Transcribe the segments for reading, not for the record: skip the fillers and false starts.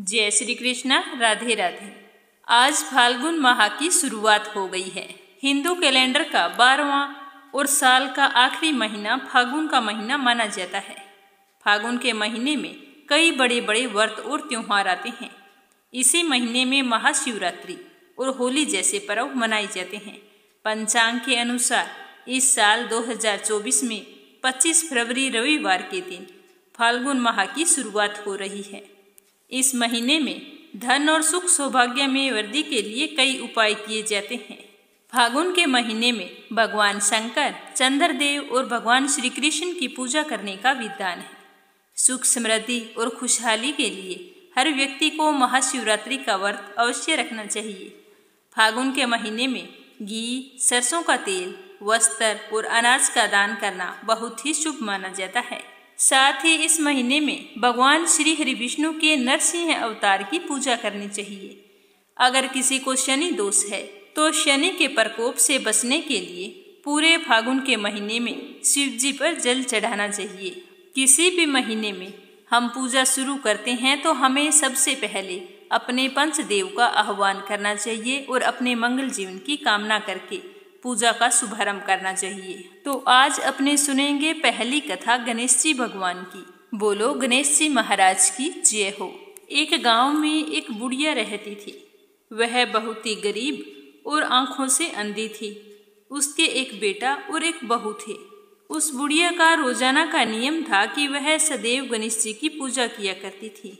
जय श्री कृष्णा। राधे राधे। आज फाल्गुन माह की शुरुआत हो गई है। हिंदू कैलेंडर का 12वां और साल का आखिरी महीना फागुन का महीना माना जाता है। फागुन के महीने में कई बड़े बड़े व्रत और त्योहार आते हैं। इसी महीने में महाशिवरात्रि और होली जैसे पर्व मनाए जाते हैं। पंचांग के अनुसार इस साल 2024 में 25 फरवरी रविवार के दिन फाल्गुन माह की शुरुआत हो रही है। इस महीने में धन और सुख सौभाग्य में वृद्धि के लिए कई उपाय किए जाते हैं। फागुन के महीने में भगवान शंकर, चंद्रदेव और भगवान श्री कृष्ण की पूजा करने का विधान है। सुख समृद्धि और खुशहाली के लिए हर व्यक्ति को महाशिवरात्रि का व्रत अवश्य रखना चाहिए। फागुन के महीने में घी, सरसों का तेल, वस्त्र और अनाज का दान करना बहुत ही शुभ माना जाता है। साथ ही इस महीने में भगवान श्री हरि विष्णु के नरसिंह अवतार की पूजा करनी चाहिए। अगर किसी को शनि दोष है तो शनि के प्रकोप से बचने के लिए पूरे फागुन के महीने में शिव जी पर जल चढ़ाना चाहिए। किसी भी महीने में हम पूजा शुरू करते हैं तो हमें सबसे पहले अपने पंचदेव का आह्वान करना चाहिए और अपने मंगल जीवन की कामना करके पूजा का शुभारंभ करना चाहिए। तो आज अपने सुनेंगे पहली कथा गणेश जी भगवान की। बोलो गणेश जी महाराज की जय हो। एक गांव में एक बुढ़िया रहती थी। वह बहुत ही गरीब और आंखों से अंधी थी। उसके एक बेटा और एक बहू थे। उस बुढ़िया का रोजाना का नियम था कि वह सदैव गणेश जी की पूजा किया करती थी।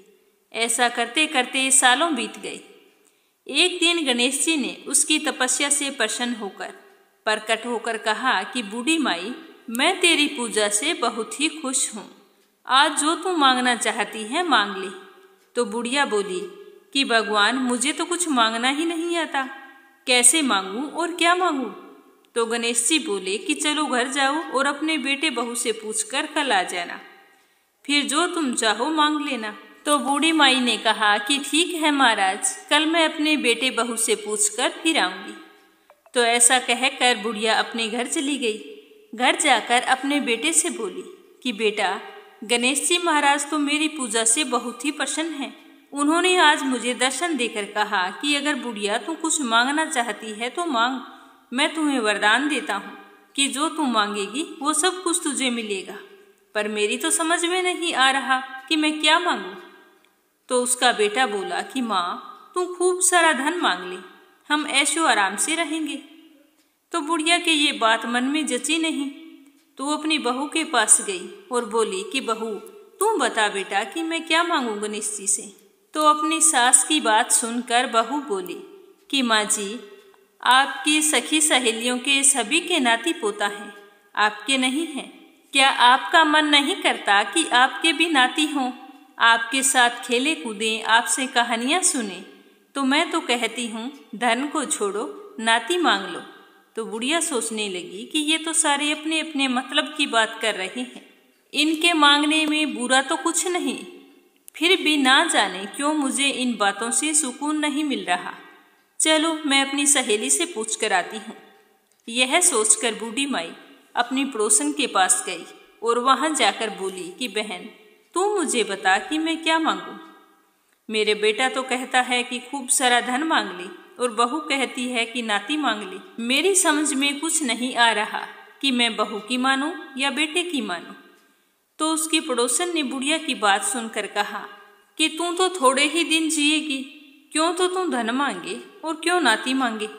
ऐसा करते करते सालों बीत गए। एक दिन गणेश जी ने उसकी तपस्या से प्रसन्न होकर प्रकट होकर कहा कि बूढ़ी माई, मैं तेरी पूजा से बहुत ही खुश हूँ। आज जो तू मांगना चाहती है मांग ले। तो बुढ़िया बोली कि भगवान, मुझे तो कुछ मांगना ही नहीं आता, कैसे मांगूं और क्या मांगूं। तो गणेश जी बोले कि चलो घर जाओ और अपने बेटे बहू से पूछकर कल आ जाना, फिर जो तुम चाहो मांग लेना। तो बूढ़ी माई ने कहा कि ठीक है महाराज, कल मैं अपने बेटे बहू से पूछकर फिर आऊंगी। तो ऐसा कहकर बुढ़िया अपने घर चली गई। घर जाकर अपने बेटे से बोली कि बेटा, गणेश जी महाराज तो मेरी पूजा से बहुत ही प्रसन्न हैं। उन्होंने आज मुझे दर्शन देकर कहा कि अगर बुढ़िया तू कुछ मांगना चाहती है तो मांग, मैं तुम्हें वरदान देता हूँ कि जो तू मांगेगी वो सब कुछ तुझे मिलेगा। पर मेरी तो समझ में नहीं आ रहा कि मैं क्या मांगूं। तो उसका बेटा बोला कि माँ, तू खूब सारा धन मांग ले, हम ऐशो आराम से रहेंगे। तो बुढ़िया के ये बात मन में जची नहीं। तो वो अपनी बहू के पास गई और बोली कि बहू, तू बता बेटा कि मैं क्या मांगू गणेश जी से। तो अपनी सास की बात सुनकर बहू बोली कि माँ जी, आपकी सखी सहेलियों के सभी के नाती पोता हैं, आपके नहीं हैं। क्या आपका मन नहीं करता कि आपके भी नाती हों, आपके साथ खेले कूदें, आपसे कहानियाँ सुने। तो मैं तो कहती हूँ धन को छोड़ो, नाती मांग लो। तो बुढ़िया सोचने लगी कि ये तो सारे अपने अपने मतलब की बात कर रहे हैं, इनके मांगने में बुरा तो कुछ नहीं, फिर भी ना जाने क्यों मुझे इन बातों से सुकून नहीं मिल रहा। चलो मैं अपनी सहेली से पूछ कर आती हूँ। यह सोचकर बूढ़ी माई अपनी पड़ोसन के पास गई और वहाँ जाकर बोली कि बहन, तू मुझे बता कि मैं क्या मांगूं। मेरे बेटा तो कहता है कि खूब सारा धन मांग ले और बहू कहती है कि नाती मांग ले। मेरी समझ में कुछ नहीं आ रहा कि मैं बहू की मानूं या बेटे की मानूं। तो उसकी पड़ोसन ने बुढ़िया की बात सुनकर कहा कि तू तो थोड़े ही दिन जिएगी, क्यों तो तू धन मांगे और क्यों नाती मांगे।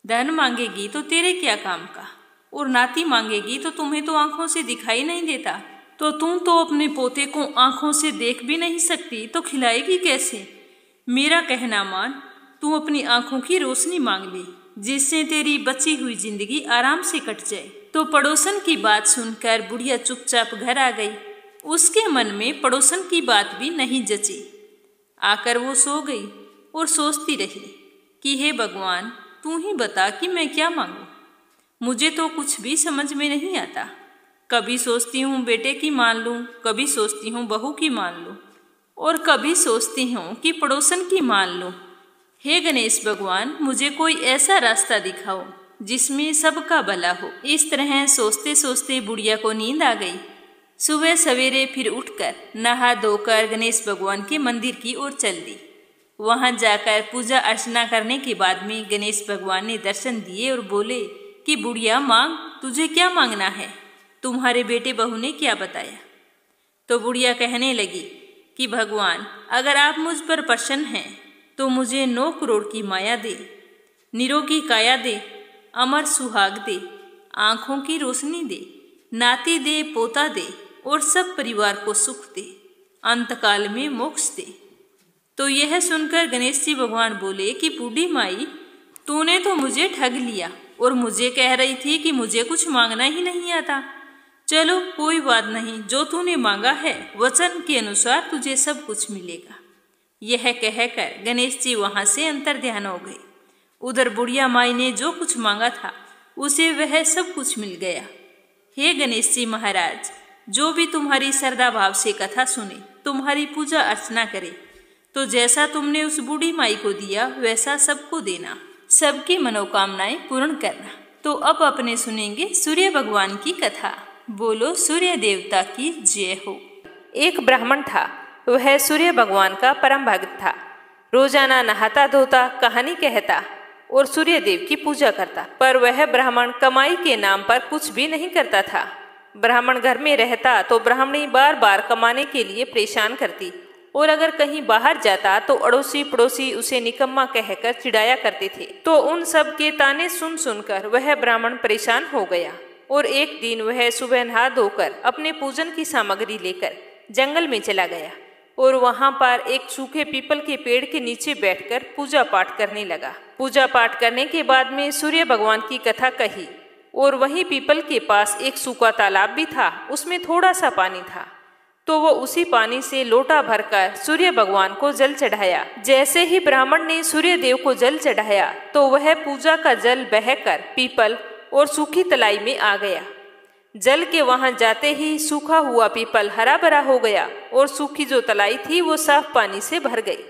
धन मांगेगी तो तेरे क्या काम का, और नाती मांगेगी तो तुम्हें तो आंखों से दिखाई नहीं देता। तो तुम तो अपने पोते को आंखों से देख भी नहीं सकती, तो खिलाएगी कैसे। मेरा कहना मान, तू अपनी आंखों की रोशनी मांग ले, जिससे तेरी बची हुई जिंदगी आराम से कट जाए। तो पड़ोसन की बात सुनकर बुढ़िया चुपचाप घर आ गई। उसके मन में पड़ोसन की बात भी नहीं जची। आकर वो सो गई और सोचती रही कि हे भगवान, तू ही बता कि मैं क्या मांगू। मुझे तो कुछ भी समझ में नहीं आता। कभी सोचती हूँ बेटे की मान लूँ, कभी सोचती हूँ बहू की मान लूँ, और कभी सोचती हूँ कि पड़ोसन की मान लूँ। हे गणेश भगवान, मुझे कोई ऐसा रास्ता दिखाओ जिसमें सबका भला हो। इस तरह सोचते सोचते बुढ़िया को नींद आ गई। सुबह सवेरे फिर उठकर नहा धोकर गणेश भगवान के मंदिर की ओर चल दी। वहां जाकर पूजा अर्चना करने के बाद में गणेश भगवान ने दर्शन दिए और बोले कि बुढ़िया मांग, तुझे क्या मांगना है? तुम्हारे बेटे बहू ने क्या बताया? तो बुढ़िया कहने लगी कि भगवान, अगर आप मुझ पर प्रसन्न हैं तो मुझे 9 करोड़ की माया दे, निरोगी काया दे, अमर सुहाग दे, आंखों की रोशनी दे, नाती दे, पोता दे और सब परिवार को सुख दे, अंतकाल में मोक्ष दे। तो यह सुनकर गणेश जी भगवान बोले कि बूढ़ी माई, तूने तो मुझे ठग लिया और मुझे कह रही थी कि मुझे कुछ मांगना ही नहीं आता। चलो कोई बात नहीं, जो तूने मांगा है वचन के अनुसार तुझे सब कुछ मिलेगा। यह कहकर गणेश जी वहां से अंतर्ध्यान हो गए। उधर बुढ़िया माई ने जो कुछ मांगा था उसे वह सब कुछ मिल गया। हे गणेश जी महाराज, जो भी तुम्हारी श्रद्धा भाव से कथा सुने, तुम्हारी पूजा अर्चना करे, तो जैसा तुमने उस बूढ़ी माई को दिया वैसा सबको देना, सबकी मनोकामनाएं पूर्ण करना। तो अब अपने सुनेंगे सूर्य भगवान की कथा। बोलो सूर्य देवता की जय हो। एक ब्राह्मण था, वह सूर्य भगवान का परम भक्त था। रोजाना नहाता धोता, कहानी कहता और सूर्य देव की पूजा करता। पर वह ब्राह्मण कमाई के नाम पर कुछ भी नहीं करता था। ब्राह्मण घर में रहता तो ब्राह्मणी बार बार कमाने के लिए परेशान करती और अगर कहीं बाहर जाता तो अड़ोसी पड़ोसी उसे निकम्मा कहकर चिढ़ाया करते थे। तो उन सब के ताने सुन सुनकर वह ब्राह्मण परेशान हो गया और एक दिन वह सुबह नहा धोकर अपने पूजन की सामग्री लेकर जंगल में चला गया और वहां पर एक सूखे पीपल के पेड़ के नीचे बैठकर पूजा पाठ करने लगा। पूजा पाठ करने के बाद में सूर्य भगवान की कथा कही और वहीं पीपल के पास एक सूखा तालाब भी था, उसमें थोड़ा सा पानी था। तो वो उसी पानी से लोटा भरकर सूर्य भगवान को जल चढ़ाया। जैसे ही ब्राह्मण ने सूर्य देव को जल चढ़ाया तो वह पूजा का जल बहकर पीपल और सूखी तलाई में आ गया। जल के वहां जाते ही सूखा हुआ पीपल हरा भरा हो गया और सूखी जो तलाई थी वो साफ पानी से भर गई।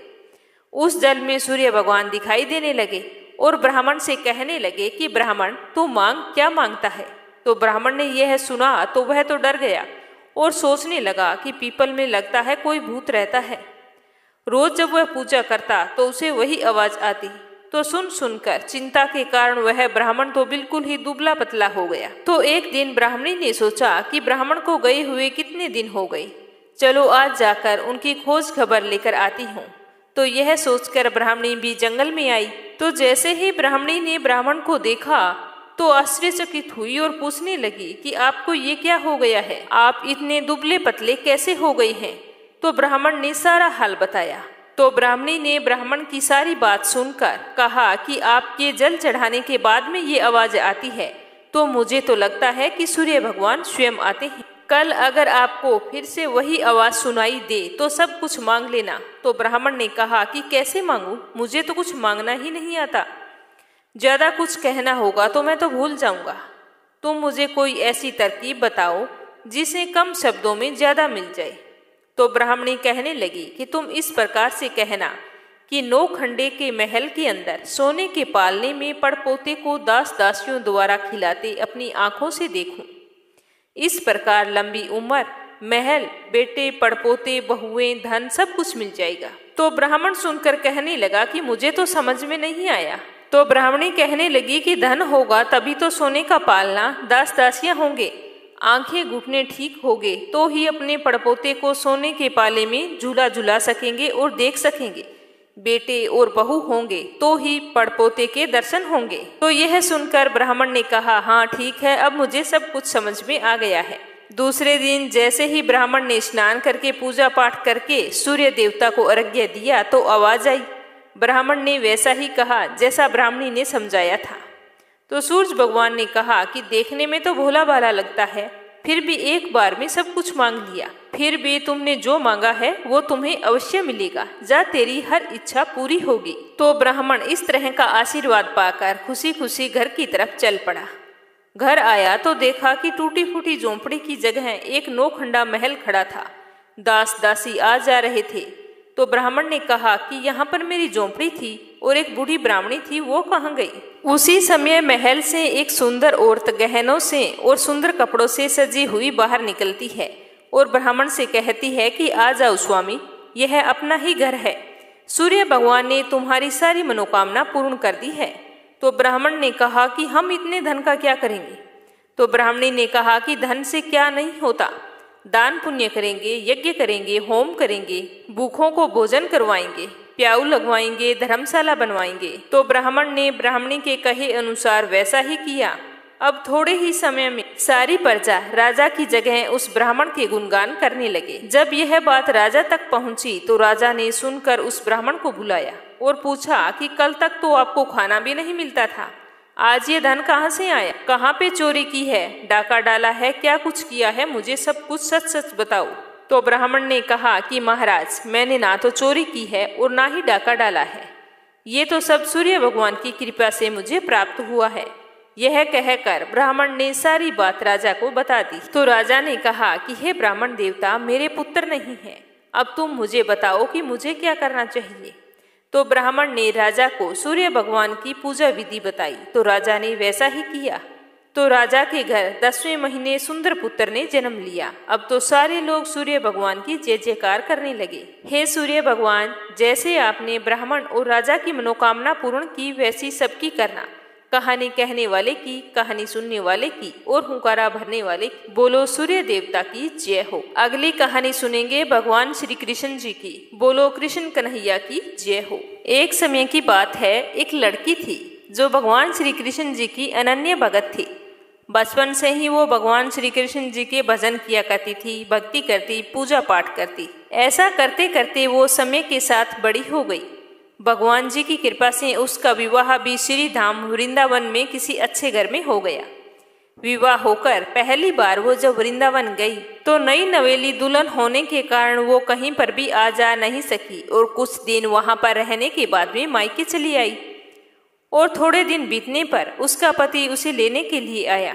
उस जल में सूर्य भगवान दिखाई देने लगे और ब्राह्मण से कहने लगे कि ब्राह्मण, तू मांग, क्या मांगता है? तो ब्राह्मण ने यह सुना तो वह तो डर गया और सोचने लगा कि पीपल में लगता है कोई भूत रहता है। रोज जब वह पूजा करता तो उसे वही आवाज आती। तो सुन सुनकर चिंता के कारण वह ब्राह्मण तो बिल्कुल ही दुबला पतला हो गया। तो एक दिन ब्राह्मणी ने सोचा कि ब्राह्मण को गए हुए कितने दिन हो गए, चलो आज जाकर उनकी खोज खबर लेकर आती हूँ। तो यह सोचकर ब्राह्मणी भी जंगल में आई। तो जैसे ही ब्राह्मणी ने ब्राह्मण को देखा तो आश्चर्यचकित हुई और पूछने लगी कि आपको ये क्या हो गया है, आप इतने दुबले पतले कैसे हो गए हैं? तो ब्राह्मण ने सारा हाल बताया। तो ब्राह्मणी ने ब्राह्मण की सारी बात सुनकर कहा कि आपके जल चढ़ाने के बाद में ये आवाज आती है, तो मुझे तो लगता है कि सूर्य भगवान स्वयं आते हैं। कल अगर आपको फिर से वही आवाज सुनाई दे तो सब कुछ मांग लेना। तो ब्राह्मण ने कहा कि कैसे मांगू, मुझे तो कुछ मांगना ही नहीं आता। ज्यादा कुछ कहना होगा तो मैं तो भूल जाऊंगा। तुम मुझे कोई ऐसी तरकीब बताओ जिसे कम शब्दों में ज्यादा मिल जाए। तो ब्राह्मणी कहने लगी कि तुम इस प्रकार से कहना कि 9 खंडे के महल के अंदर सोने के पालने में पड़पोते को दास दासियों द्वारा खिलाते अपनी आंखों से देखूं। इस प्रकार लंबी उम्र, महल, बेटे, पड़पोते, बहुएं, धन सब कुछ मिल जाएगा। तो ब्राह्मण सुनकर कहने लगा कि मुझे तो समझ में नहीं आया। तो ब्राह्मणी कहने लगी कि धन होगा तभी तो सोने का पालना, दास दासियां होंगे, आंखें घुटने ठीक होंगे तो ही अपने पड़पोते को सोने के पाले में झूला झुला सकेंगे और देख सकेंगे, बेटे और बहू होंगे तो ही पड़पोते के दर्शन होंगे। तो यह सुनकर ब्राह्मण ने कहा, हाँ ठीक है, अब मुझे सब कुछ समझ में आ गया है। दूसरे दिन जैसे ही ब्राह्मण ने स्नान करके पूजा पाठ करके सूर्य देवता को अर्घ्य दिया तो आवाज आई। ब्राह्मण ने वैसा ही कहा जैसा ब्राह्मणी ने समझाया था। तो सूर्य भगवान ने कहा कि देखने में तो भोला भाला लगता है, फिर भी एक बार में सब कुछ मांग लिया। फिर भी तुमने जो मांगा है वो तुम्हें अवश्य मिलेगा, जा तेरी हर इच्छा पूरी होगी। तो ब्राह्मण इस तरह का आशीर्वाद पाकर खुशी खुशी घर की तरफ चल पड़ा। घर आया तो देखा कि टूटी फूटी झोंपड़ी की जगह एक 9 खंडा महल खड़ा था। दास दासी आ जा रहे थे। तो ब्राह्मण ने कहा कि यहाँ पर मेरी झोंपड़ी थी और एक बूढ़ी ब्राह्मणी थी, वो कहाँ गई? उसी समय महल से एक सुंदर औरत गहनों से और सुंदर कपड़ों से सजी हुई बाहर निकलती है और ब्राह्मण से कहती है कि आ जाओ स्वामी, यह अपना ही घर है, सूर्य भगवान ने तुम्हारी सारी मनोकामना पूर्ण कर दी है। तो ब्राह्मण ने कहा कि हम इतने धन का क्या करेंगे। तो ब्राह्मणी ने कहा कि धन से क्या नहीं होता, दान पुण्य करेंगे, यज्ञ करेंगे, होम करेंगे, भूखों को भोजन करवाएंगे, प्याऊ लगवाएंगे, धर्मशाला बनवाएंगे। तो ब्राह्मण ने ब्राह्मणी के कहे अनुसार वैसा ही किया। अब थोड़े ही समय में सारी प्रजा राजा की जगह उस ब्राह्मण के गुणगान करने लगे। जब यह बात राजा तक पहुंची तो राजा ने सुनकर उस ब्राह्मण को बुलाया और पूछा कि कल तक तो आपको खाना भी नहीं मिलता था, आज ये धन कहाँ से आया, कहाँ पे चोरी की है, डाका डाला है, क्या कुछ किया है, मुझे सब कुछ सच सच बताओ। तो ब्राह्मण ने कहा कि महाराज, मैंने ना तो चोरी की है और ना ही डाका डाला है, ये तो सब सूर्य भगवान की कृपा से मुझे प्राप्त हुआ है। यह कहकर ब्राह्मण ने सारी बात राजा को बता दी। तो राजा ने कहा कि हे ब्राह्मण देवता, मेरे पुत्र नहीं है, अब तुम मुझे बताओ कि मुझे क्या करना चाहिए। तो ब्राह्मण ने राजा को सूर्य भगवान की पूजा विधि बताई। तो राजा ने वैसा ही किया। तो राजा के घर 10वें महीने सुंदर पुत्र ने जन्म लिया। अब तो सारे लोग सूर्य भगवान की जय जयकार करने लगे। हे सूर्य भगवान, जैसे आपने ब्राह्मण और राजा की मनोकामना पूर्ण की, वैसी सबकी करना, कहानी कहने वाले की, कहानी सुनने वाले की और हुंकारा भरने वाले की। बोलो सूर्य देवता की जय हो। अगली कहानी सुनेंगे भगवान श्री कृष्ण जी की। बोलो कृष्ण कन्हैया की जय हो। एक समय की बात है, एक लड़की थी जो भगवान श्री कृष्ण जी की अनन्य भगत थी। बचपन से ही वो भगवान श्री कृष्ण जी के भजन किया करती थी, भक्ति करती, पूजा पाठ करती। ऐसा करते करते वो समय के साथ बड़ी हो गई। भगवान जी की कृपा से उसका विवाह भी श्री धाम वृंदावन में किसी अच्छे घर में हो गया। विवाह होकर पहली बार वो जब वृंदावन गई तो नई नवेली दुल्हन होने के कारण वो कहीं पर भी आ जा नहीं सकी और कुछ दिन वहां पर रहने के बाद में मायके चली आई। और थोड़े दिन बीतने पर उसका पति उसे लेने के लिए आया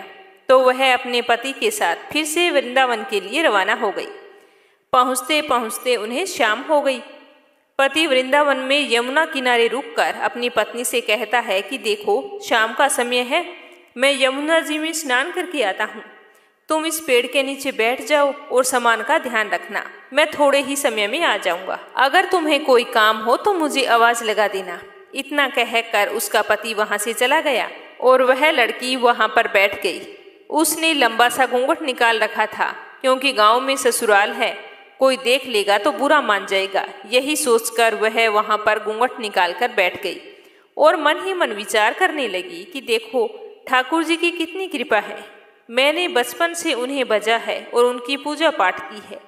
तो वह अपने पति के साथ फिर से वृंदावन के लिए रवाना हो गई। पहुँचते पहुँचते उन्हें शाम हो गई। पति वृंदावन में यमुना किनारे रुककर अपनी पत्नी से कहता है कि देखो, शाम का समय है, मैं यमुना जी में स्नान करके आता हूँ, तुम इस पेड़ के नीचे बैठ जाओ और सामान का ध्यान रखना, मैं थोड़े ही समय में आ जाऊंगा, अगर तुम्हें कोई काम हो तो मुझे आवाज लगा देना। इतना कहकर उसका पति वहां से चला गया और वह लड़की वहां पर बैठ गई। उसने लंबा सा घूंघट निकाल रखा था, क्योंकि गांव में ससुराल है, कोई देख लेगा तो बुरा मान जाएगा। यही सोचकर वह वहां पर घूंघट निकाल कर बैठ गई और मन ही मन विचार करने लगी कि देखो, ठाकुर जी की कितनी कृपा है, मैंने बचपन से उन्हें भजा है और उनकी पूजा पाठ की है,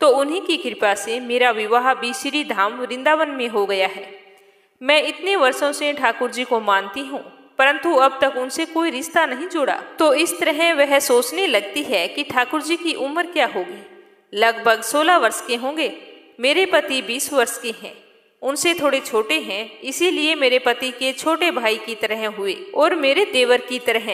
तो उन्हीं की कृपा से मेरा विवाह भी श्री धाम वृंदावन में हो गया है। मैं इतने वर्षों से ठाकुर जी को मानती हूँ, परंतु अब तक उनसे कोई रिश्ता नहीं जोड़ा। तो इस तरह वह सोचने लगती है कि ठाकुर जी की उम्र क्या होगी, लगभग 16 वर्ष के होंगे। मेरे पति 20 वर्ष के हैं, उनसे थोड़े छोटे हैं, इसीलिए मेरे पति के छोटे भाई की तरह हुए और मेरे देवर की तरह।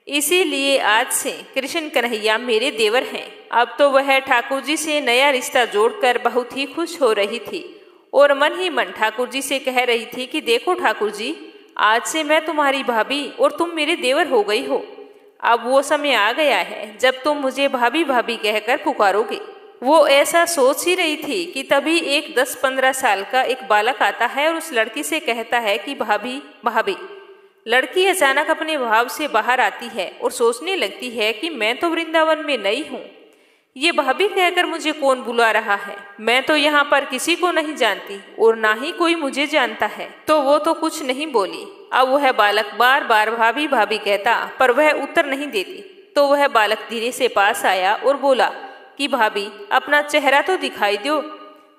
इसीलिए आज से कृष्ण कन्हैया मेरे देवर हैं। अब तो वह ठाकुर जी से नया रिश्ता जोड़कर बहुत ही खुश हो रही थी और मन ही मन ठाकुर जी से कह रही थी कि देखो ठाकुर जी, आज से मैं तुम्हारी भाभी और तुम मेरे देवर हो गई हो। अब वो समय आ गया है जब तुम मुझे भाभी भाभी कहकर पुकारोगे। वो ऐसा सोच ही रही थी कि तभी एक 10-15 साल का एक बालक आता है और उस लड़की से कहता है कि भाभी भाभी। लड़की अचानक अपने भाव से बाहर आती है और सोचने लगती है कि मैं तो वृंदावन में नई हूँ, ये भाभी कहकर मुझे कौन बुला रहा है, मैं तो यहाँ पर किसी को नहीं जानती और ना ही कोई मुझे जानता है। तो वो तो कुछ नहीं बोली। अब वह बालक बार बार भाभी भाभी कहता, पर वह उत्तर नहीं देती। तो वह बालक धीरे से पास आया और बोला कि भाभी, अपना चेहरा तो दिखाई दो।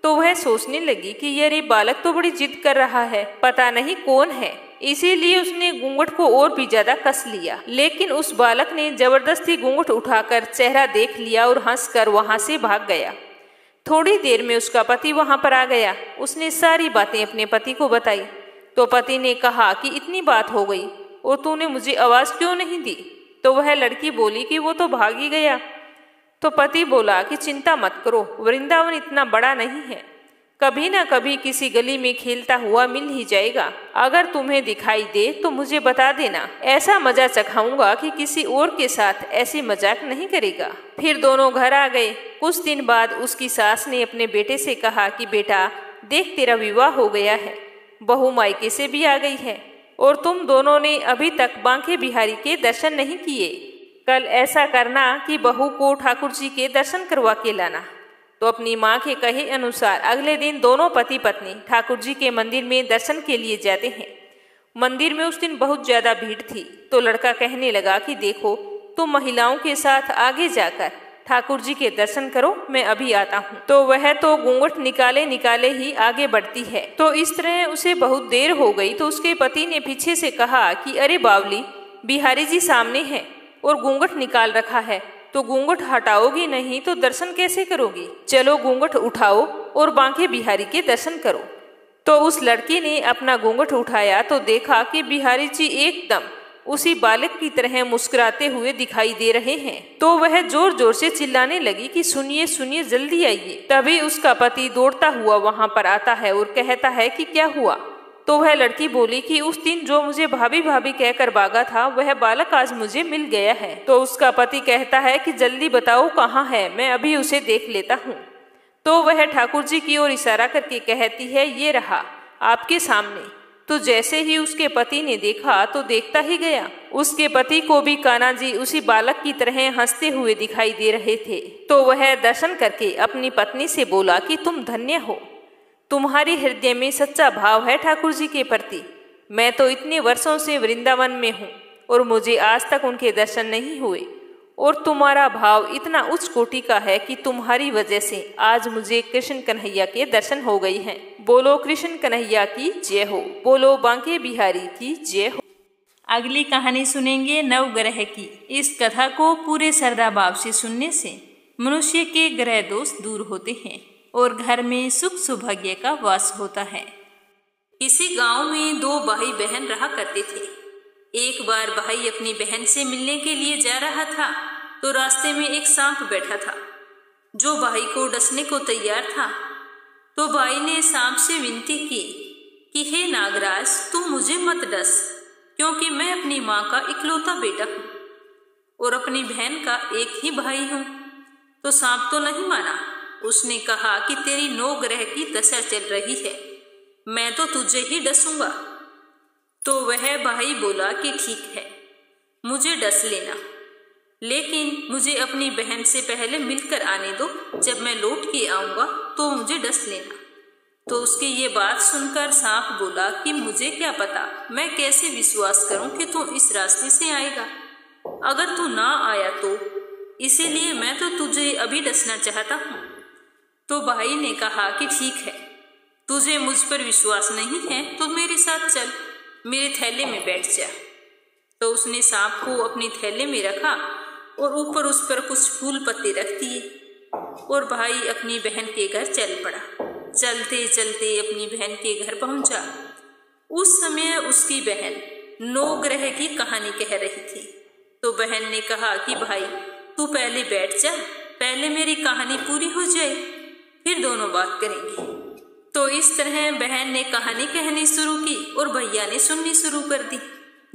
तो वह सोचने लगी कि ये बालक तो बड़ी जिद कर रहा है, पता नहीं कौन है, इसीलिए उसने घूंघट को और भी ज्यादा कस लिया। लेकिन उस बालक ने जबरदस्ती घूंघट उठाकर चेहरा देख लिया और हंसकर वहां से भाग गया। थोड़ी देर में उसका पति वहां पर आ गया। उसने सारी बातें अपने पति को बताई। तो पति ने कहा कि इतनी बात हो गई और तूने मुझे आवाज क्यों नहीं दी। तो वह लड़की बोली कि वो तो भाग ही गया। तो पति बोला कि चिंता मत करो, वृंदावन इतना बड़ा नहीं है, कभी ना कभी किसी गली में खेलता हुआ मिल ही जाएगा। अगर तुम्हें दिखाई दे तो मुझे बता देना, ऐसा मजा चखाऊंगा कि किसी और के साथ ऐसी मजाक नहीं करेगा। फिर दोनों घर आ गए। कुछ दिन बाद उसकी सास ने अपने बेटे से कहा कि बेटा देख, तेरा विवाह हो गया है, बहू मायके से भी आ गई है और तुम दोनों ने अभी तक बांके बिहारी के दर्शन नहीं किए। कल ऐसा करना कि बहू को ठाकुर जी के दर्शन करवा के लाना। तो अपनी माँ के कहे अनुसार अगले दिन दोनों पति पत्नी ठाकुर जी के मंदिर में दर्शन के लिए जाते हैं। मंदिर में उस दिन बहुत ज्यादा भीड़ थी। तो लड़का कहने लगा कि देखो, तुम महिलाओं के साथ आगे जाकर ठाकुर जी के दर्शन करो, मैं अभी आता हूँ। तो वह तो घूंघट निकाले निकाले ही आगे बढ़ती है। तो इस तरह उसे बहुत देर हो गई। तो उसके पति ने पीछे से कहा कि अरे बावली, बिहारी जी सामने हैं और घूंघट निकाल रखा है, तो घूंघट हटाओगी नहीं तो दर्शन कैसे करोगी? चलो घूंघट उठाओ और बांके बिहारी के दर्शन करो। तो उस लड़की ने अपना घूंघट उठाया तो देखा कि बिहारी जी एकदम उसी बालक की तरह मुस्कुराते हुए दिखाई दे रहे हैं। तो वह जोर जोर से चिल्लाने लगी कि सुनिए सुनिए, जल्दी आइए। तभी उसका पति दौड़ता हुआ वहां पर आता है और कहता है कि क्या हुआ? तो वह लड़की बोली कि उस दिन जो मुझे भाभी भाभी कहकर भागा था, वह बालक आज मुझे मिल गया है। तो उसका पति कहता है कि जल्दी बताओ कहाँ है, मैं अभी उसे देख लेता हूँ। तो वह ठाकुर जी की ओर इशारा करके कहती है, ये रहा आपके सामने। तो जैसे ही उसके पति ने देखा तो देखता ही गया, उसके पति को भी कान्हा जी उसी बालक की तरह हंसते हुए दिखाई दे रहे थे। तो वह दर्शन करके अपनी पत्नी से बोला कि तुम धन्य हो, तुम्हारे हृदय में सच्चा भाव है ठाकुर जी के प्रति। मैं तो इतने वर्षों से वृंदावन में हूँ और मुझे आज तक उनके दर्शन नहीं हुए, और तुम्हारा भाव इतना उच्च कोटि का है कि तुम्हारी वजह से आज मुझे कृष्ण कन्हैया के दर्शन हो गई हैं। बोलो कृष्ण कन्हैया की जय हो, बोलो बांके बिहारी की जय हो। अगली कहानी सुनेंगे नवग्रह की। इस कथा को पूरे श्रद्धा भाव से सुनने से मनुष्य के ग्रह दोष दूर होते हैं और घर में सुख सौभाग्य का वास होता है। किसी गांव में दो भाई बहन रहा करते थे। एक बार भाई अपनी बहन से मिलने के लिए जा रहा था तो रास्ते में एक सांप बैठा था जो भाई को डसने को तैयार था। तो भाई ने सांप से विनती की कि हे नागराज, तू मुझे मत डस, क्योंकि मैं अपनी माँ का इकलौता बेटा हूँ और अपनी बहन का एक ही भाई हूँ। तो सांप तो नहीं माना। उसने कहा कि तेरी 9 ग्रह की दशा चल रही है, मैं तो तुझे ही डसूंगा। तो वह भाई बोला कि ठीक है, मुझे डस लेना, लेकिन मुझे अपनी बहन से पहले मिलकर आने दो, जब मैं लौट के आऊंगा तो मुझे डस लेना। तो उसकी ये बात सुनकर सांप बोला कि मुझे क्या पता, मैं कैसे विश्वास करूं कि तू इस रास्ते से आएगा, अगर तू ना आया तो, इसीलिए मैं तो तुझे अभी डसना चाहता हूँ। तो भाई ने कहा कि ठीक है, तुझे मुझ पर विश्वास नहीं है तो मेरे साथ चल, मेरे थैले में बैठ जा। तो उसने सांप को अपनी थैले में रखा और ऊपर उस पर कुछ फूल पत्ते रख दिए और भाई अपनी बहन के घर चल पड़ा। चलते चलते अपनी बहन के घर पहुंचा। उस समय उसकी बहन 9 ग्रह की कहानी कह रही थी। तो बहन ने कहा कि भाई तू पहले बैठ जा, पहले मेरी कहानी पूरी हो जाए, फिर दोनों बात करेंगे। तो इस तरह बहन ने कहानी कहनी शुरू की और भैया ने सुननी शुरू कर दी।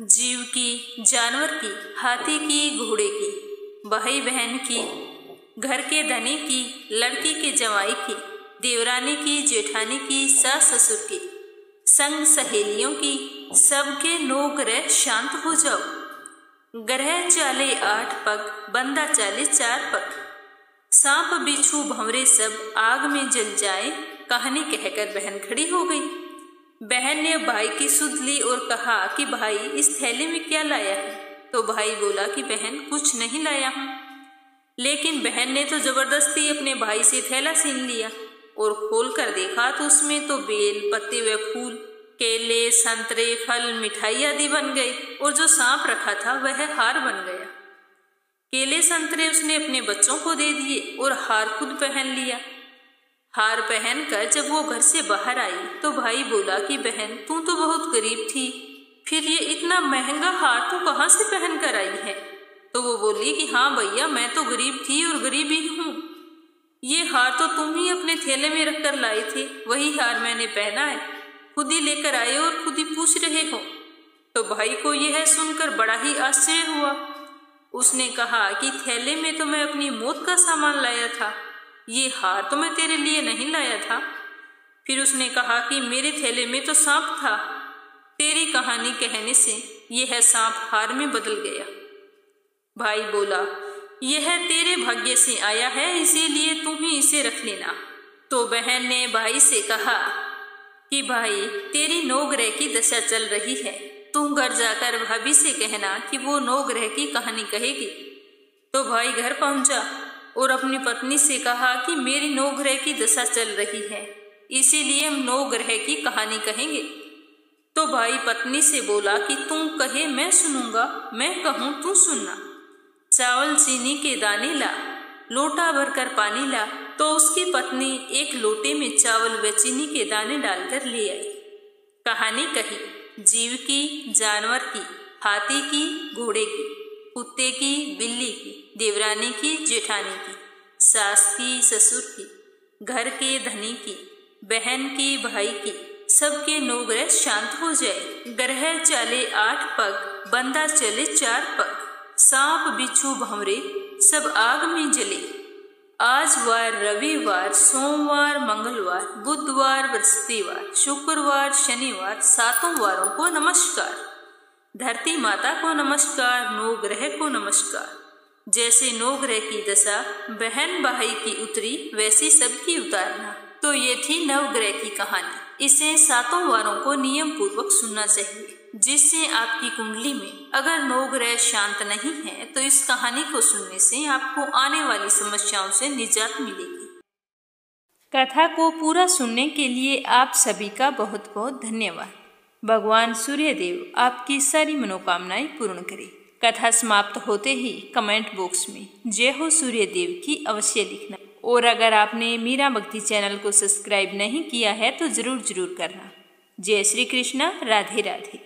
जीव की, जानवर की, हाथी की, घोड़े की, भाई बहन की, घर के धनी की, लड़की के जवाई की, देवरानी की, जेठानी की, सास ससुर की, संग सहेलियों की, सबके 9 ग्रह शांत हो जाओ। ग्रह चाले 8 पग, बंदा चाले 4 पग, सांप बिच्छू भंवरे सब आग में जल जाए। कहानी कहकर बहन खड़ी हो गई। बहन ने भाई की सुध ली और कहा कि भाई इस थैले में क्या लाया है? तो भाई बोला कि बहन कुछ नहीं लाया हूँ। लेकिन बहन ने तो जबरदस्ती अपने भाई से थैला छीन लिया और खोल कर देखा तो उसमें तो बेल, पत्ते व फूल, केले, संतरे, फल, मिठाई आदि बन गए और जो सांप रखा था वह हार बन गया। केले संतरे उसने अपने बच्चों को दे दिए और हार खुद पहन लिया। हार पहनकर जब वो घर से बाहर आई तो भाई बोला कि बहन तू तो बहुत गरीब थी, फिर ये इतना महंगा हार तू कहाँ से पहन कर आई है? तो वो बोली कि हाँ भैया, मैं तो गरीब थी और गरीब ही हूँ। ये हार तो तुम ही अपने थैले में रखकर लाए थे, वही हार मैंने पहना है, खुद ही लेकर आए और खुद ही पूछ रहे हो। तो भाई को यह सुनकर बड़ा ही आश्चर्य हुआ। उसने कहा कि थैले में तो मैं अपनी मौत का सामान लाया था, ये हार तो मैं तेरे लिए नहीं लाया था। फिर उसने कहा कि मेरे थैले में तो सांप था, तेरी कहानी कहने से यह सांप हार में बदल गया। भाई बोला, यह तेरे भाग्य से आया है, इसीलिए तुम ही इसे रख लेना। तो बहन ने भाई से कहा कि भाई तेरी 9 ग्रह की दशा चल रही है, तुम घर जाकर भाभी से कहना कि वो 9 ग्रह की कहानी कहेगी। तो भाई घर पहुंचा और अपनी पत्नी से कहा कि मेरी 9 ग्रह की दशा चल रही है, इसीलिए हम 9 ग्रह की कहानी कहेंगे। तो भाई पत्नी से बोला कि तुम कहे मैं सुनूंगा, मैं कहूं तू सुनना। चावल चीनी के दाने ला, लोटा भरकर पानी ला। तो उसकी पत्नी एक लोटे में चावल व चीनी के दाने डालकर ले आई। कहानी कही, जीव की, जानवर की, हाथी की, घोड़े की, कुत्ते की, बिल्ली की, देवरानी की, जेठानी की, सास की, ससुर की, घर के धनी की, बहन की, भाई की, सबके 9 ग्रह शांत हो जाए। ग्रह चले 8 पग, बंदा चले 4 पग, सांप बिच्छू भंवरे सब आग में जले। आज वार, रविवार, सोमवार, मंगलवार, बुधवार, बृहस्पतिवार, शुक्रवार, शनिवार, 7 वारों को नमस्कार। धरती माता को नमस्कार, 9 ग्रह को नमस्कार। जैसे 9 ग्रह की दशा बहन भाई की उतरी, वैसी सबकी उतारना। तो ये थी 9 ग्रह की कहानी। इसे 7 वारों को नियम पूर्वक सुनना चाहिए, जिससे आपकी कुंडली में अगर 9 ग्रह शांत नहीं है तो इस कहानी को सुनने से आपको आने वाली समस्याओं से निजात मिलेगी। कथा को पूरा सुनने के लिए आप सभी का बहुत बहुत धन्यवाद। भगवान सूर्यदेव आपकी सारी मनोकामनाएं पूर्ण करें। कथा समाप्त होते ही कमेंट बॉक्स में जय हो सूर्यदेव की अवश्य लिखना। और अगर आपने मीरा भक्ति चैनल को सब्सक्राइब नहीं किया है तो जरूर करना। जय श्री कृष्णा, राधे राधे।